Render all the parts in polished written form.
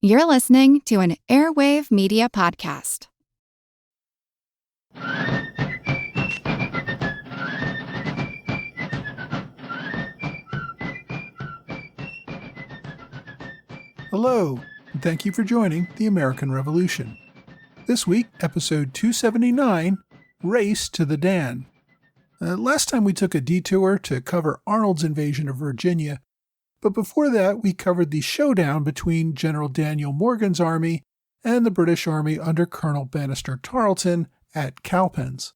You're listening to an Airwave Media Podcast. Hello, and thank you for joining the American Revolution. This week, episode 279, Race to the Dan. Last time we took a detour to cover Arnold's invasion of Virginia, but before that we covered the showdown between General Daniel Morgan's army and the British Army under Colonel Banastre Tarleton at Cowpens.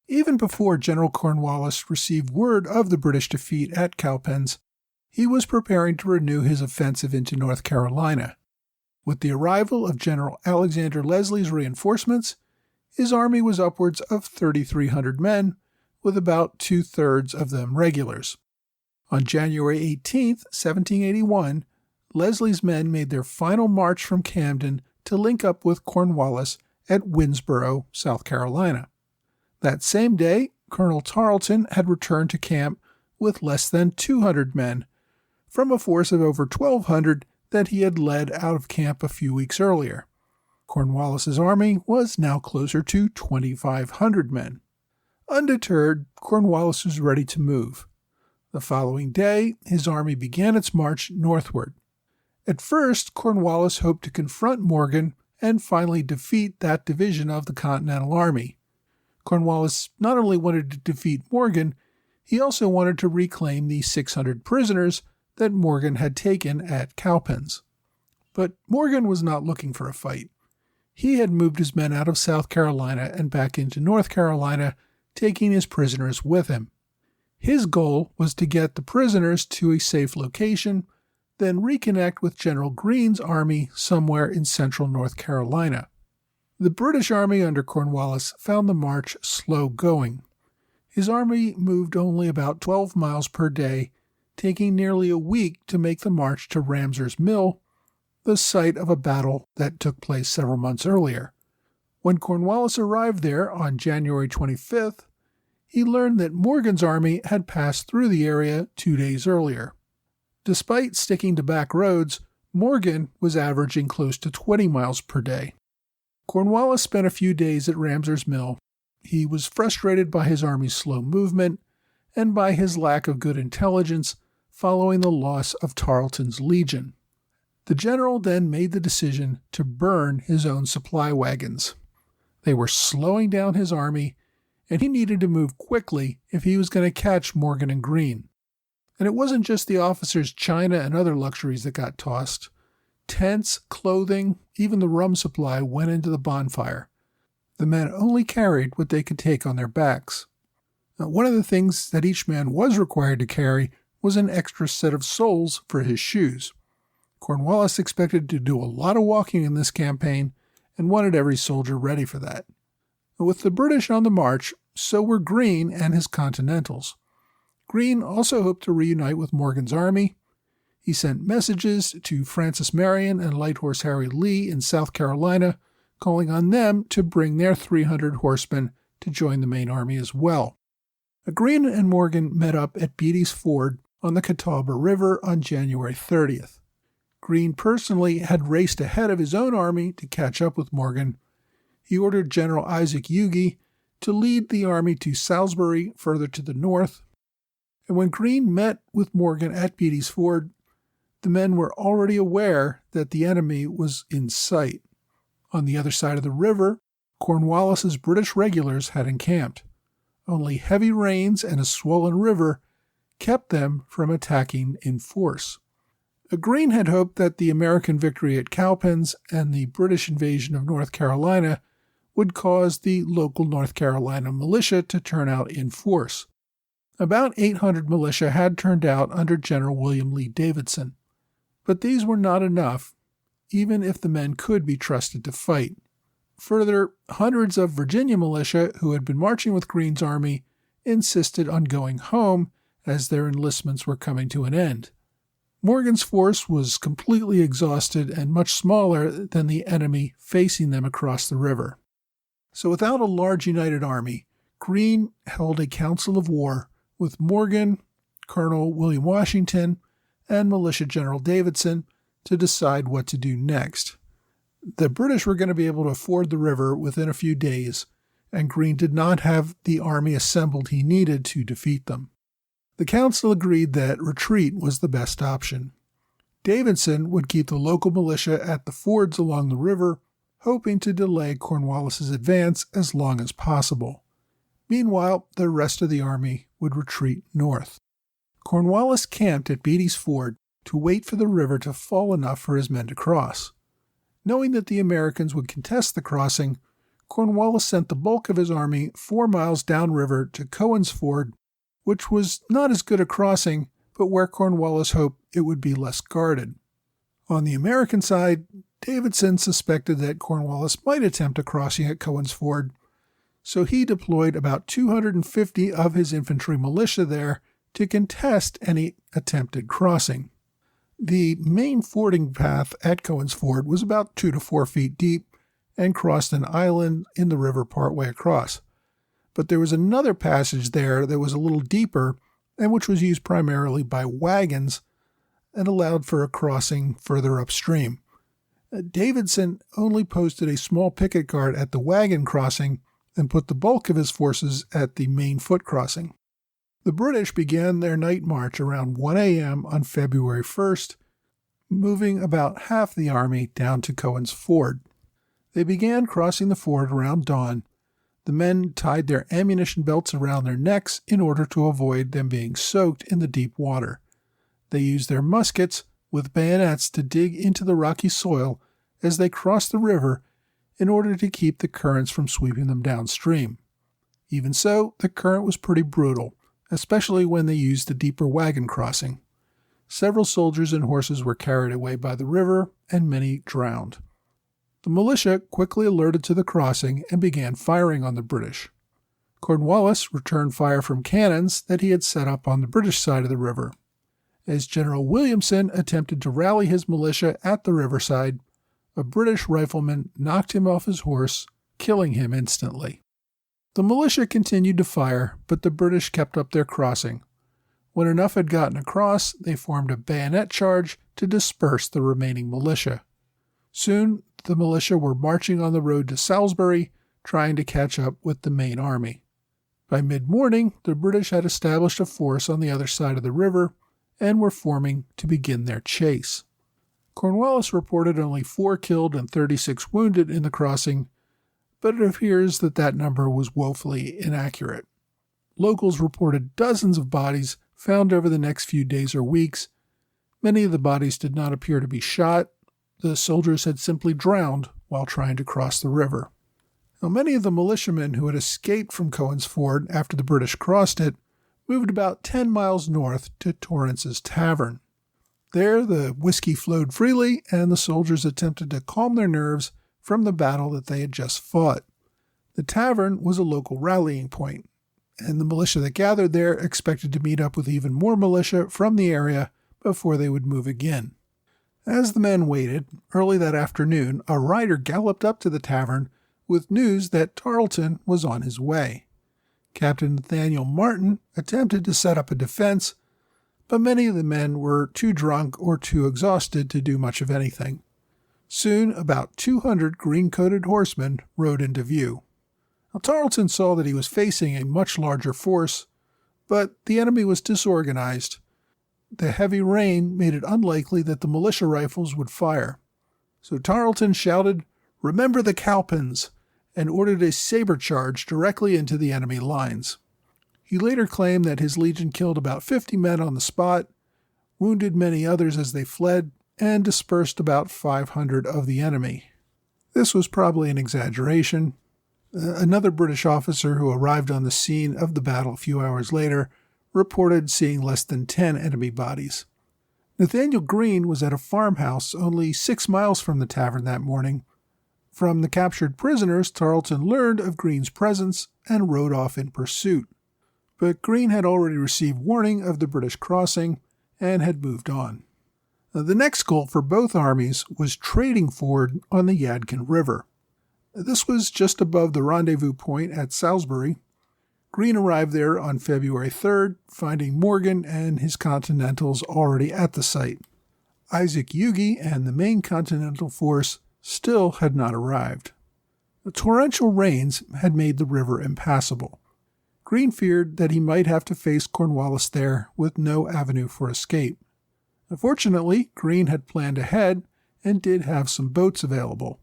Even before General Cornwallis received word of the British defeat at Cowpens, he was preparing to renew his offensive into North Carolina. With the arrival of General Alexander Leslie's reinforcements, his army was upwards of 3,300 men, with about two-thirds of them regulars. On January 18, 1781, Leslie's men made their final march from Camden to link up with Cornwallis at Winnsboro, South Carolina. That same day, Colonel Tarleton had returned to camp with less than 200 men, from a force of over 1,200 that he had led out of camp a few weeks earlier. Cornwallis's army was now closer to 2,500 men. Undeterred, Cornwallis was ready to move. The following day, his army began its march northward. At first, Cornwallis hoped to confront Morgan and finally defeat that division of the Continental Army. Cornwallis not only wanted to defeat Morgan, he also wanted to reclaim the 600 prisoners that Morgan had taken at Cowpens. But Morgan was not looking for a fight. He had moved his men out of South Carolina and back into North Carolina, taking his prisoners with him. His goal was to get the prisoners to a safe location, then reconnect with General Greene's army somewhere in central North Carolina. The British Army under Cornwallis found the march slow going. His army moved only about 12 miles per day, taking nearly a week to make the march to Ramser's Mill, the site of a battle that took place several months earlier. When Cornwallis arrived there on January 25th, he learned that Morgan's army had passed through the area 2 days earlier. Despite sticking to back roads, Morgan was averaging close to 20 miles per day. Cornwallis spent a few days at Ramser's Mill. He was frustrated by his army's slow movement and by his lack of good intelligence following the loss of Tarleton's legion. The general then made the decision to burn his own supply wagons. They were slowing down his army, and he needed to move quickly if he was going to catch Morgan and Greene. And it wasn't just the officers' china and other luxuries that got tossed. Tents, clothing, even the rum supply went into the bonfire. The men only carried what they could take on their backs. Now, one of the things that each man was required to carry was an extra set of soles for his shoes. Cornwallis expected to do a lot of walking in this campaign and wanted every soldier ready for that. With the British on the march, so were Greene and his Continentals. Greene also hoped to reunite with Morgan's army. He sent messages to Francis Marion and Light Horse Harry Lee in South Carolina, calling on them to bring their 300 horsemen to join the main army as well. Greene and Morgan met up at Beatty's Ford on the Catawba River on January 30th. Greene personally had raced ahead of his own army to catch up with Morgan. He ordered General Isaac Huger to lead the army to Salisbury, further to the north. And when Greene met with Morgan at Beatty's Ford, the men were already aware that the enemy was in sight. On the other side of the river, Cornwallis's British regulars had encamped. Only heavy rains and a swollen river kept them from attacking in force. Greene had hoped that the American victory at Cowpens and the British invasion of North Carolina would cause the local North Carolina militia to turn out in force. About 800 militia had turned out under General William Lee Davidson. But these were not enough, even if the men could be trusted to fight. Further, hundreds of Virginia militia who had been marching with Greene's army insisted on going home as their enlistments were coming to an end. Morgan's force was completely exhausted and much smaller than the enemy facing them across the river. So without a large united army, Greene held a council of war with Morgan, Colonel William Washington, and Militia General Davidson to decide what to do next. The British were going to be able to ford the river within a few days, and Greene did not have the army assembled he needed to defeat them. The council agreed that retreat was the best option. Davidson would keep the local militia at the fords along the river, hoping to delay Cornwallis's advance as long as possible. Meanwhile, the rest of the army would retreat north. Cornwallis camped at Beatty's Ford to wait for the river to fall enough for his men to cross. Knowing that the Americans would contest the crossing, Cornwallis sent the bulk of his army 4 miles downriver to Cohen's Ford, which was not as good a crossing, but where Cornwallis hoped it would be less guarded. On the American side, Davidson suspected that Cornwallis might attempt a crossing at Cohen's Ford, so he deployed about 250 of his infantry militia there to contest any attempted crossing. The main fording path at Cohen's Ford was about 2 to 4 feet deep and crossed an island in the river partway across. But there was another passage there that was a little deeper and which was used primarily by wagons and allowed for a crossing further upstream. Davidson only posted a small picket guard at the wagon crossing and put the bulk of his forces at the main foot crossing. The British began their night march around 1 a.m. on February 1st, moving about half the army down to Cohen's Ford. They began crossing the ford around dawn. The men tied their ammunition belts around their necks in order to avoid them being soaked in the deep water. They used their muskets with bayonets to dig into the rocky soil as they crossed the river in order to keep the currents from sweeping them downstream. Even so, the current was pretty brutal, especially when they used the deeper wagon crossing. Several soldiers and horses were carried away by the river, and many drowned. The militia quickly alerted to the crossing and began firing on the British. Cornwallis returned fire from cannons that he had set up on the British side of the river. As General Williamson attempted to rally his militia at the riverside, a British rifleman knocked him off his horse, killing him instantly. The militia continued to fire, but the British kept up their crossing. When enough had gotten across, they formed a bayonet charge to disperse the remaining militia. Soon, the militia were marching on the road to Salisbury, trying to catch up with the main army. By mid-morning, the British had established a force on the other side of the river and were forming to begin their chase. Cornwallis reported only 4 killed and 36 wounded in the crossing, but it appears that that number was woefully inaccurate. Locals reported dozens of bodies found over the next few days or weeks. Many of the bodies did not appear to be shot. The soldiers had simply drowned while trying to cross the river. Now, many of the militiamen who had escaped from Cohen's Ford after the British crossed it moved about 10 miles north to Torrance's Tavern. There, the whiskey flowed freely, and the soldiers attempted to calm their nerves from the battle that they had just fought. The tavern was a local rallying point, and the militia that gathered there expected to meet up with even more militia from the area before they would move again. As the men waited, early that afternoon, a rider galloped up to the tavern with news that Tarleton was on his way. Captain Nathaniel Martin attempted to set up a defense, but many of the men were too drunk or too exhausted to do much of anything. Soon, about 200 green-coated horsemen rode into view. Now, Tarleton saw that he was facing a much larger force, but the enemy was disorganized. The heavy rain made it unlikely that the militia rifles would fire. So Tarleton shouted, "Remember the Cowpens," and ordered a saber charge directly into the enemy lines. He later claimed that his legion killed about 50 men on the spot, wounded many others as they fled, and dispersed about 500 of the enemy. This was probably an exaggeration. Another British officer who arrived on the scene of the battle a few hours later reported seeing less than 10 enemy bodies. Nathaniel Greene was at a farmhouse only 6 miles from the tavern that morning. From the captured prisoners, Tarleton learned of Greene's presence and rode off in pursuit. But Greene had already received warning of the British crossing and had moved on. The next goal for both armies was Trading Ford on the Yadkin River. This was just above the rendezvous point at Salisbury. Greene arrived there on February 3rd, finding Morgan and his Continentals already at the site. Isaac Huger and the main Continental force still had not arrived. The torrential rains had made the river impassable. Greene feared that he might have to face Cornwallis there with no avenue for escape. Fortunately, Greene had planned ahead and did have some boats available.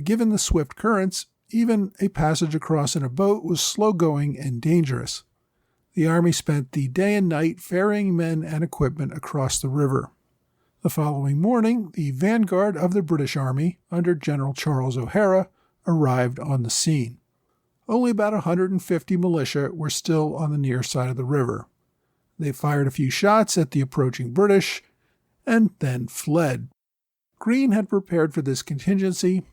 Given the swift currents, even a passage across in a boat was slow-going and dangerous. The army spent the day and night ferrying men and equipment across the river. The following morning, the vanguard of the British Army, under General Charles O'Hara, arrived on the scene. Only about 150 militia were still on the near side of the river. They fired a few shots at the approaching British and then fled. Greene had prepared for this contingency,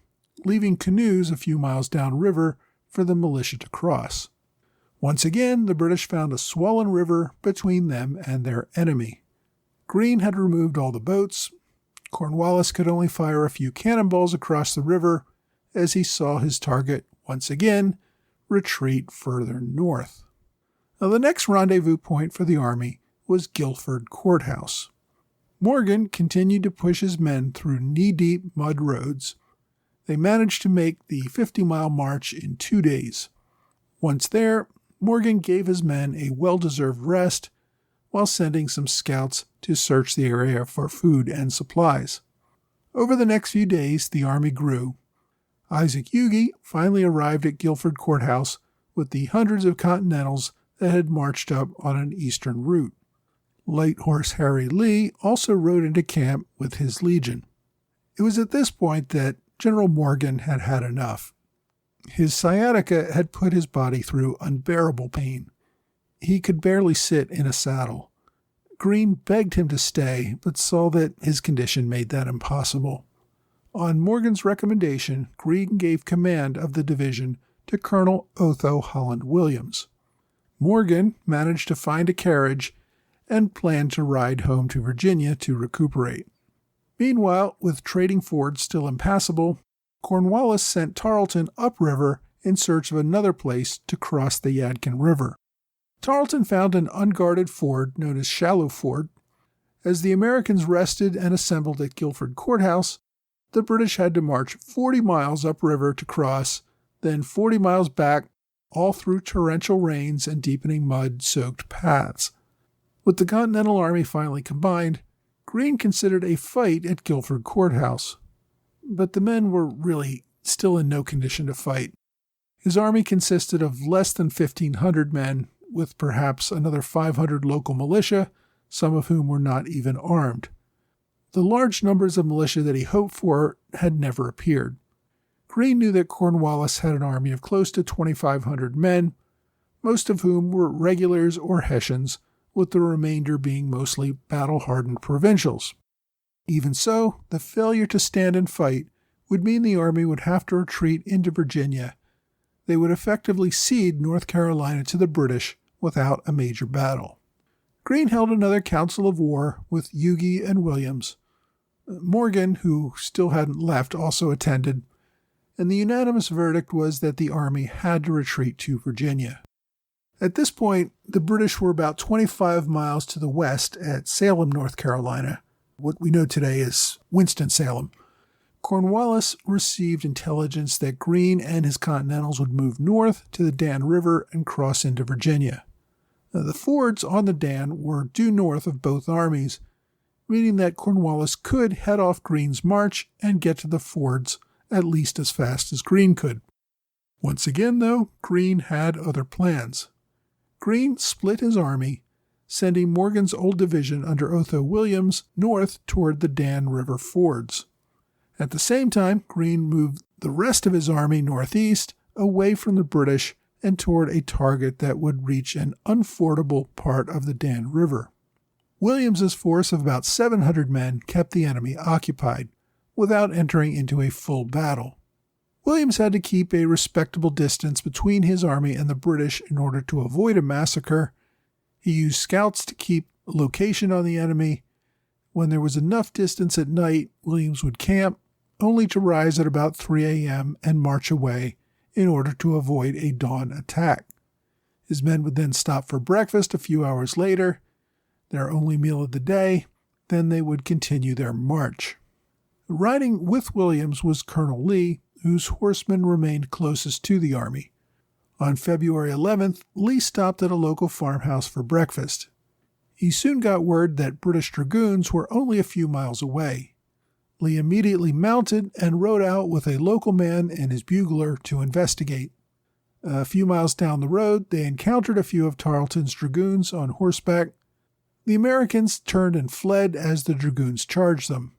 leaving canoes a few miles downriver for the militia to cross. Once again, the British found a swollen river between them and their enemy. Greene had removed all the boats. Cornwallis could only fire a few cannonballs across the river as he saw his target once again retreat further north. Now, the next rendezvous point for the army was Guilford Courthouse. Morgan continued to push his men through knee-deep mud roads. They managed to make the 50-mile march in 2 days. Once there, Morgan gave his men a well-deserved rest while sending some scouts to search the area for food and supplies. Over the next few days, the army grew. Isaac Huger finally arrived at Guilford Courthouse with the hundreds of Continentals that had marched up on an eastern route. Light Horse Harry Lee also rode into camp with his legion. It was at this point that General Morgan had had enough. His sciatica had put his body through unbearable pain. He could barely sit in a saddle. Greene begged him to stay, but saw that his condition made that impossible. On Morgan's recommendation, Greene gave command of the division to Colonel Otho Holland Williams. Morgan managed to find a carriage and planned to ride home to Virginia to recuperate. Meanwhile, with trading fords still impassable, Cornwallis sent Tarleton upriver in search of another place to cross the Yadkin River. Tarleton found an unguarded ford known as Shallow Ford. As the Americans rested and assembled at Guilford Courthouse, the British had to march 40 miles upriver to cross, then 40 miles back, all through torrential rains and deepening mud-soaked paths. With the Continental Army finally combined, Greene considered a fight at Guilford Courthouse. But the men were really still in no condition to fight. His army consisted of less than 1,500 men, with perhaps another 500 local militia, some of whom were not even armed. The large numbers of militia that he hoped for had never appeared. Greene knew that Cornwallis had an army of close to 2,500 men, most of whom were regulars or Hessians, with the remainder being mostly battle-hardened provincials. Even so, the failure to stand and fight would mean the army would have to retreat into Virginia. They would effectively cede North Carolina to the British without a major battle. Greene held another council of war with Huger and Williams. Morgan, who still hadn't left, also attended, and the unanimous verdict was that the army had to retreat to Virginia. At this point, the British were about 25 miles to the west at Salem, North Carolina, what we know today as Winston-Salem. Cornwallis received intelligence that Greene and his Continentals would move north to the Dan River and cross into Virginia. The fords on the Dan were due north of both armies, meaning that Cornwallis could head off Greene's march and get to the fords at least as fast as Greene could. Once again, though, Greene had other plans. Greene split his army, sending Morgan's old division under Otho Williams north toward the Dan River fords. At the same time, Greene moved the rest of his army northeast, away from the British, and toward a target that would reach an unfordable part of the Dan River. Williams's force of about 700 men kept the enemy occupied, without entering into a full battle. Williams had to keep a respectable distance between his army and the British in order to avoid a massacre. He used scouts to keep location on the enemy. When there was enough distance at night, Williams would camp, only to rise at about 3 a.m. and march away in order to avoid a dawn attack. His men would then stop for breakfast a few hours later, their only meal of the day, then they would continue their march. Riding with Williams was Colonel Lee, whose horsemen remained closest to the army. On February 11th, Lee stopped at a local farmhouse for breakfast. He soon got word that British dragoons were only a few miles away. Lee immediately mounted and rode out with a local man and his bugler to investigate. A few miles down the road, they encountered a few of Tarleton's dragoons on horseback. The Americans turned and fled as the dragoons charged them.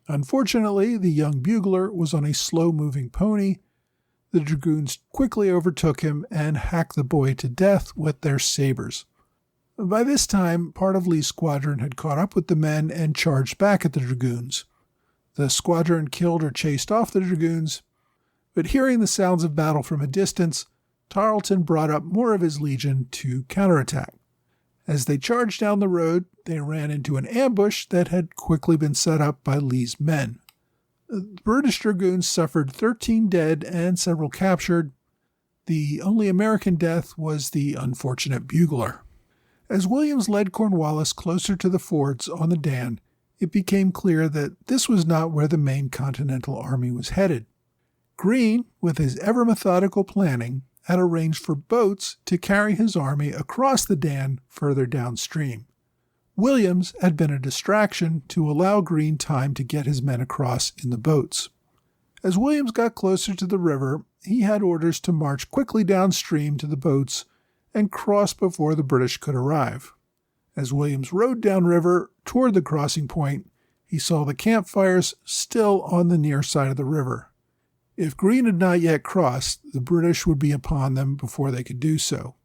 Unfortunately, the young bugler was on a slow-moving pony. The dragoons quickly overtook him and hacked the boy to death with their sabers. By this time, part of Lee's squadron had caught up with the men and charged back at the dragoons. The squadron killed or chased off the dragoons, but hearing the sounds of battle from a distance, Tarleton brought up more of his legion to counterattack. As they charged down the road, they ran into an ambush that had quickly been set up by Lee's men. The British dragoons suffered 13 dead and several captured. The only American death was the unfortunate bugler. As Williams led Cornwallis closer to the fords on the Dan, it became clear that this was not where the main Continental Army was headed. Greene, with his ever-methodical planning, had arranged for boats to carry his army across the Dan further downstream. Williams had been a distraction to allow Greene time to get his men across in the boats. As Williams got closer to the river, he had orders to march quickly downstream to the boats and cross before the British could arrive. As Williams rode downriver toward the crossing point, he saw the campfires still on the near side of the river. If Greene had not yet crossed, the British would be upon them before they could do so.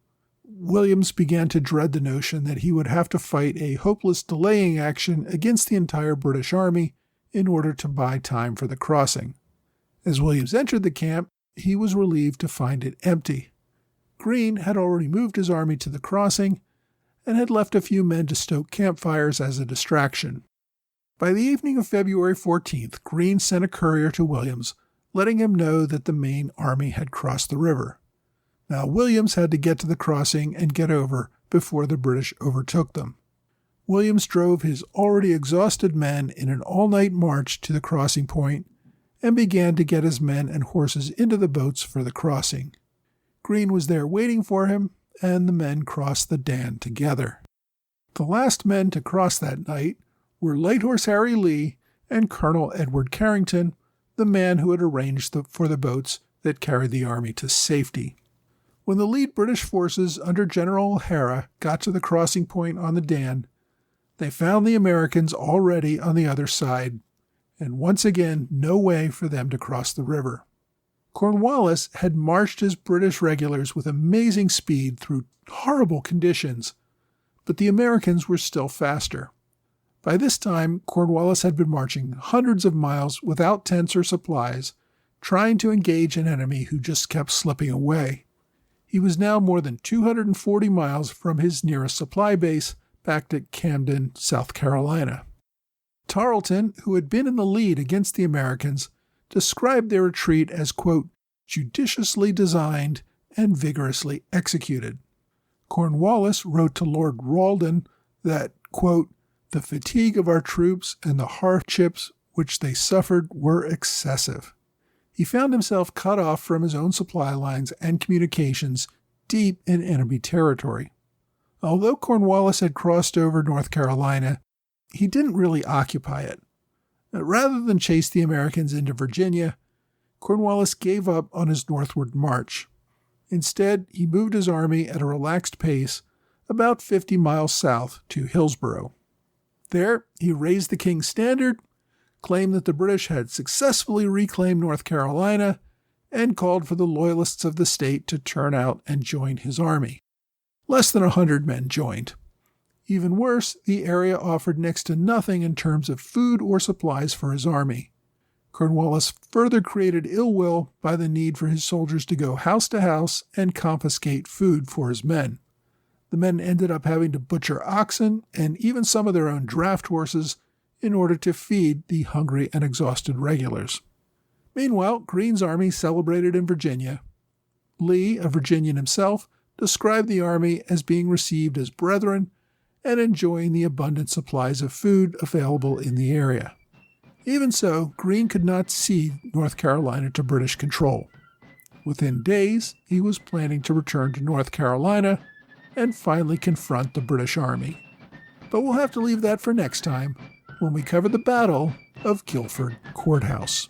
Williams began to dread the notion that he would have to fight a hopeless delaying action against the entire British army in order to buy time for the crossing. As Williams entered the camp, he was relieved to find it empty. Greene had already moved his army to the crossing and had left a few men to stoke campfires as a distraction. By the evening of February 14th, Greene sent a courier to Williams, letting him know that the main army had crossed the river. Now Williams had to get to the crossing and get over before the British overtook them. Williams drove his already exhausted men in an all-night march to the crossing point and began to get his men and horses into the boats for the crossing. Greene was there waiting for him, and the men crossed the Dan together. The last men to cross that night were Light Horse Harry Lee and Colonel Edward Carrington, the man who had arranged for the boats that carried the army to safety. When the lead British forces under General O'Hara got to the crossing point on the Dan, they found the Americans already on the other side, and once again no way for them to cross the river. Cornwallis had marched his British regulars with amazing speed through horrible conditions, but the Americans were still faster. By this time, Cornwallis had been marching hundreds of miles without tents or supplies, trying to engage an enemy who just kept slipping away. He was now more than 240 miles from his nearest supply base, back at Camden, South Carolina. Tarleton, who had been in the lead against the Americans, described their retreat as, quote, judiciously designed and vigorously executed. Cornwallis wrote to Lord Rawdon that, quote, the fatigue of our troops and the hardships which they suffered were excessive. He found himself cut off from his own supply lines and communications deep in enemy territory. Although Cornwallis had crossed over North Carolina, he didn't really occupy it. Rather than chase the Americans into Virginia, Cornwallis gave up on his northward march. Instead, he moved his army at a relaxed pace about 50 miles south to Hillsborough. There, he raised the king's standard, claimed that the British had successfully reclaimed North Carolina, and called for the loyalists of the state to turn out and join his army. Less than 100 men joined. Even worse, the area offered next to nothing in terms of food or supplies for his army. Cornwallis further created ill will by the need for his soldiers to go house to house and confiscate food for his men. The men ended up having to butcher oxen and even some of their own draft horses in order to feed the hungry and exhausted regulars. Meanwhile, Greene's army celebrated in Virginia. Lee, a Virginian himself, described the army as being received as brethren and enjoying the abundant supplies of food available in the area. Even so, Greene could not cede North Carolina to British control. Within days, he was planning to return to North Carolina and finally confront the British Army. But we'll have to leave that for next time when we cover the Battle of Guilford Courthouse.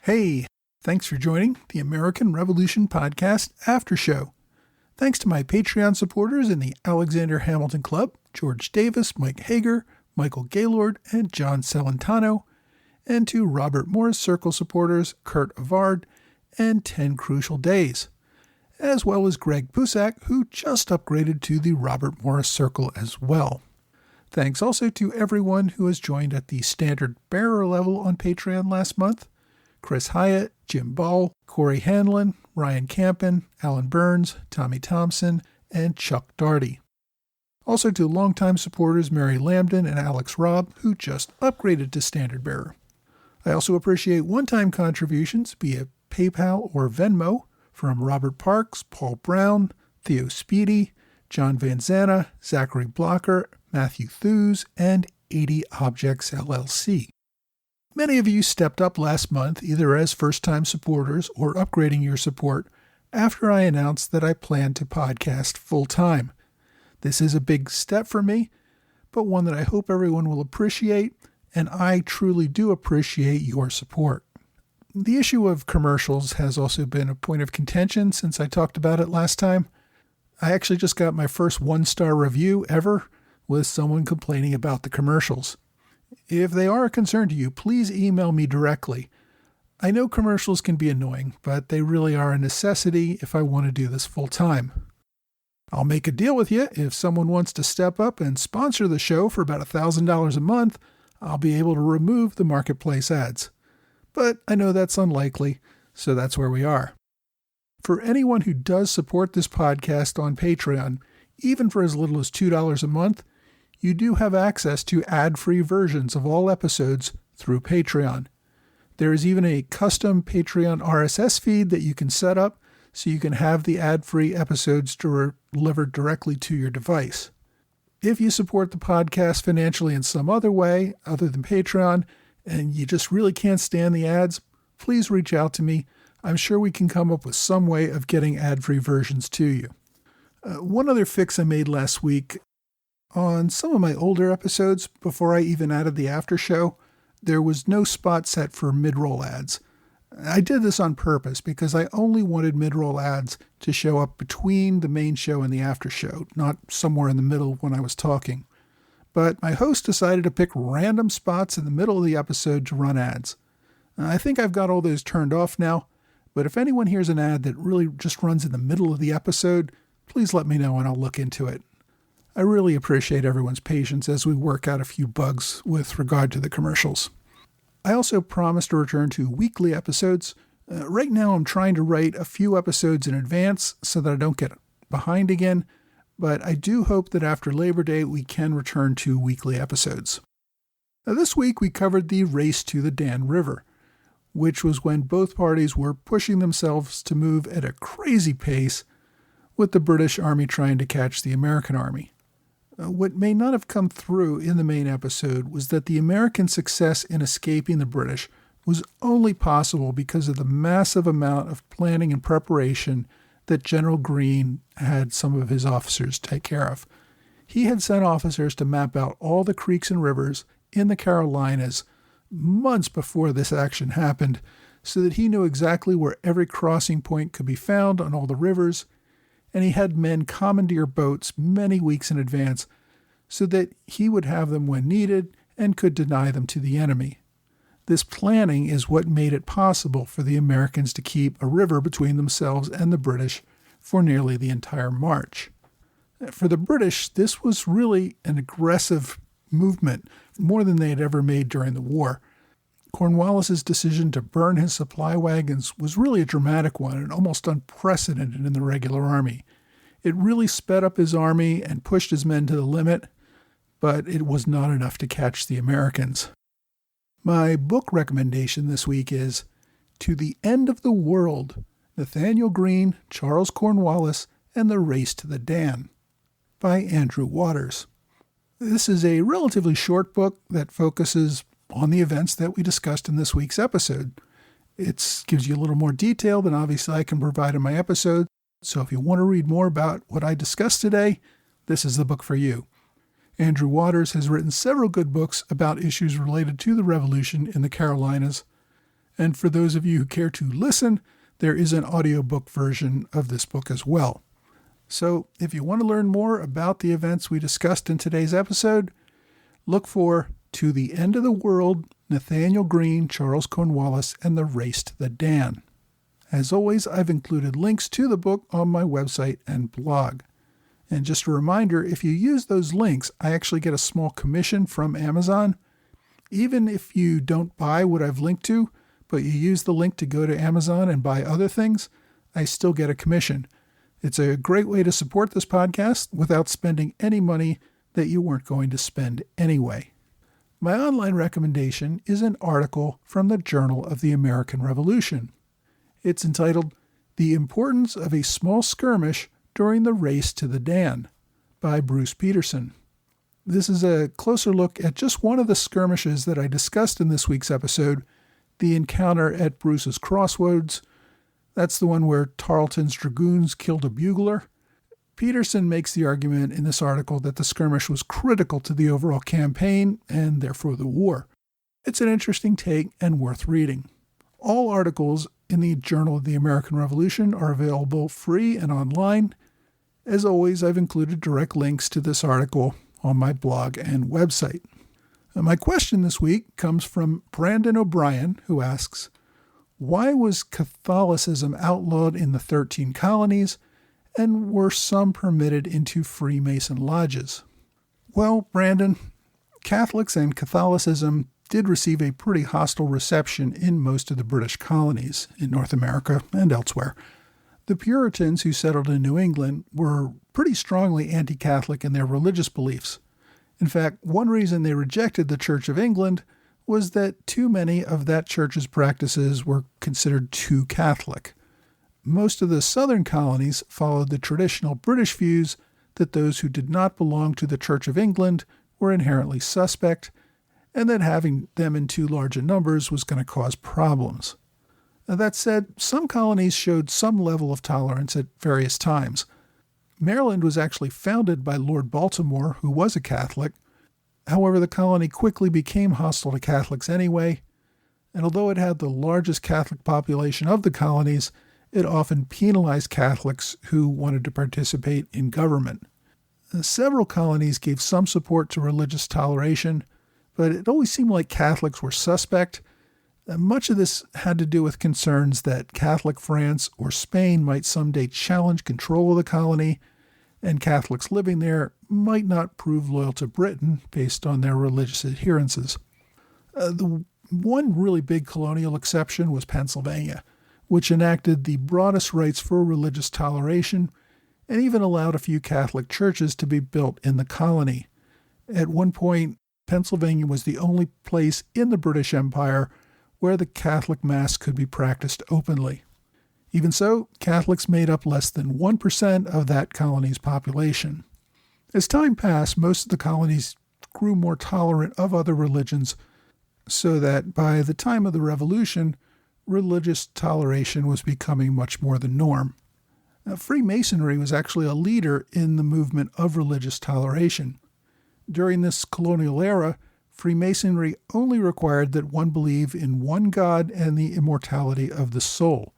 Hey, thanks for joining the American Revolution Podcast After Show. Thanks to my Patreon supporters in the Alexander Hamilton Club, George Davis, Mike Hager, Michael Gaylord, and John Celentano, and to Robert Morris Circle supporters, Kurt Avard, and 10 Crucial Days, as well as Greg Pusak, who just upgraded to the Robert Morris Circle as well. Thanks also to everyone who has joined at the standard bearer level on Patreon last month: Chris Hyatt, Jim Ball, Corey Hanlon, Ryan Campen, Alan Burns, Tommy Thompson, and Chuck Darty. Also to longtime supporters Mary Lambden and Alex Robb, who just upgraded to standard bearer. I also appreciate one-time contributions via PayPal or Venmo from Robert Parks, Paul Brown, Theo Speedy, John Van Zanna, Zachary Blocker, Matthew Thews, and 80 Objects LLC. Many of you stepped up last month either as first-time supporters or upgrading your support after I announced that I plan to podcast full-time. This is a big step for me, but one that I hope everyone will appreciate, and I truly do appreciate your support. The issue of commercials has also been a point of contention since I talked about it last time. I actually just got my first 1-star review ever with someone complaining about the commercials. If they are a concern to you, please email me directly. I know commercials can be annoying, but they really are a necessity if I want to do this full time. I'll make a deal with you. If someone wants to step up and sponsor the show for about $1,000 a month, I'll be able to remove the marketplace ads. But I know that's unlikely, so that's where we are. For anyone who does support this podcast on Patreon, even for as little as $2 a month, you do have access to ad-free versions of all episodes through Patreon. There is even a custom Patreon RSS feed that you can set up so you can have the ad-free episodes delivered directly to your device. If you support the podcast financially in some other way other than Patreon, and you just really can't stand the ads, please reach out to me. I'm sure we can come up with some way of getting ad-free versions to you. One other fix I made last week: on some of my older episodes, before I even added the after show, there was no spot set for mid-roll ads. I did this on purpose because I only wanted mid-roll ads to show up between the main show and the after show, not somewhere in the middle when I was talking. But my host decided to pick random spots in the middle of the episode to run ads. I think I've got all those turned off now, but if anyone hears an ad that really just runs in the middle of the episode, please let me know and I'll look into it. I really appreciate everyone's patience as we work out a few bugs with regard to the commercials. I also promised to return to weekly episodes. Right now I'm trying to write a few episodes in advance so that I don't get behind again, but I do hope that after Labor Day we can return to weekly episodes. Now, this week we covered the Race to the Dan River, which was when both parties were pushing themselves to move at a crazy pace, with the British Army trying to catch the American Army. What may not have come through in the main episode was that the American success in escaping the British was only possible because of the massive amount of planning and preparation that General Greene had some of his officers take care of. He had sent officers to map out all the creeks and rivers in the Carolinas months before this action happened, so that he knew exactly where every crossing point could be found on all the rivers, and he had men commandeer boats many weeks in advance so that he would have them when needed and could deny them to the enemy. This planning is what made it possible for the Americans to keep a river between themselves and the British for nearly the entire march. For the British, this was really an aggressive movement, more than they had ever made during the war. Cornwallis's decision to burn his supply wagons was really a dramatic one and almost unprecedented in the regular army. It really sped up his army and pushed his men to the limit, but it was not enough to catch the Americans. My book recommendation this week is To the End of the World, Nathaniel Greene, Charles Cornwallis, and the Race to the Dan by Andrew Waters. This is a relatively short book that focuses on the events that we discussed in this week's episode. It gives you a little more detail than obviously I can provide in my episode, so if you want to read more about what I discussed today, this is the book for you. Andrew Waters has written several good books about issues related to the Revolution in the Carolinas, and for those of you who care to listen, there is an audiobook version of this book as well. So if you want to learn more about the events we discussed in today's episode, look for To the End of the World, Nathaniel Greene, Charles Cornwallis, and the Race to the Dan. As always, I've included links to the book on my website and blog. And just a reminder, if you use those links, I actually get a small commission from Amazon. Even if you don't buy what I've linked to, but you use the link to go to Amazon and buy other things, I still get a commission. It's a great way to support this podcast without spending any money that you weren't going to spend anyway. My online recommendation is an article from the Journal of the American Revolution. It's entitled The Importance of a Small Skirmish During the Race to the Dan by Bruce Peterson. This is a closer look at just one of the skirmishes that I discussed in this week's episode, the encounter at Bruce's Crossroads. That's the one where Tarleton's dragoons killed a bugler. Peterson makes the argument in this article that the skirmish was critical to the overall campaign and therefore the war. It's an interesting take and worth reading. All articles in the Journal of the American Revolution are available free and online. As always, I've included direct links to this article on my blog and website. My question this week comes from Brandon O'Brien, who asks, why was Catholicism outlawed in the 13 colonies, and were some permitted into Freemason lodges? Well, Brandon, Catholics and Catholicism did receive a pretty hostile reception in most of the British colonies in North America and elsewhere. The Puritans who settled in New England were pretty strongly anti-Catholic in their religious beliefs. In fact, one reason they rejected the Church of England was that too many of that church's practices were considered too Catholic. Most of the southern colonies followed the traditional British views that those who did not belong to the Church of England were inherently suspect, and that having them in too large a numbers was going to cause problems. Now, that said, some colonies showed some level of tolerance at various times. Maryland was actually founded by Lord Baltimore, who was a Catholic. However, the colony quickly became hostile to Catholics anyway, and although it had the largest Catholic population of the colonies, it often penalized Catholics who wanted to participate in government. Several colonies gave some support to religious toleration, but it always seemed like Catholics were suspect. Much of this had to do with concerns that Catholic France or Spain might someday challenge control of the colony, and Catholics living there might not prove loyal to Britain based on their religious adherences. The one really big colonial exception was Pennsylvania, which enacted the broadest rights for religious toleration and even allowed a few Catholic churches to be built in the colony. At one point, Pennsylvania was the only place in the British Empire where the Catholic Mass could be practiced openly. Even so, Catholics made up less than 1% of that colony's population. As time passed, most of the colonies grew more tolerant of other religions, so that by the time of the Revolution, religious toleration was becoming much more the norm. Now, Freemasonry was actually a leader in the movement of religious toleration. During this colonial era, Freemasonry only required that one believe in one God and the immortality of the soul.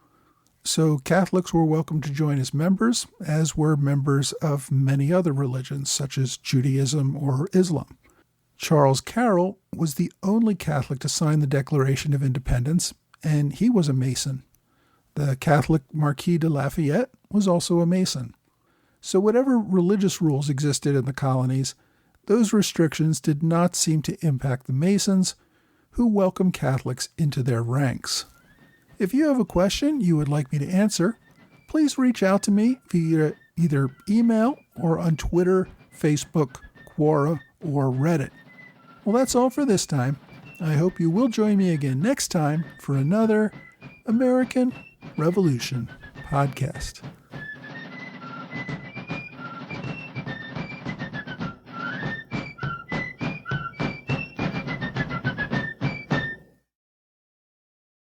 So Catholics were welcome to join as members, as were members of many other religions, such as Judaism or Islam. Charles Carroll was the only Catholic to sign the Declaration of Independence, and he was a Mason. The Catholic Marquis de Lafayette was also a Mason. So whatever religious rules existed in the colonies, those restrictions did not seem to impact the Masons, who welcomed Catholics into their ranks. If you have a question you would like me to answer, please reach out to me via either email or on Twitter, Facebook, Quora, or Reddit. Well, that's all for this time. I hope you will join me again next time for another American Revolution podcast.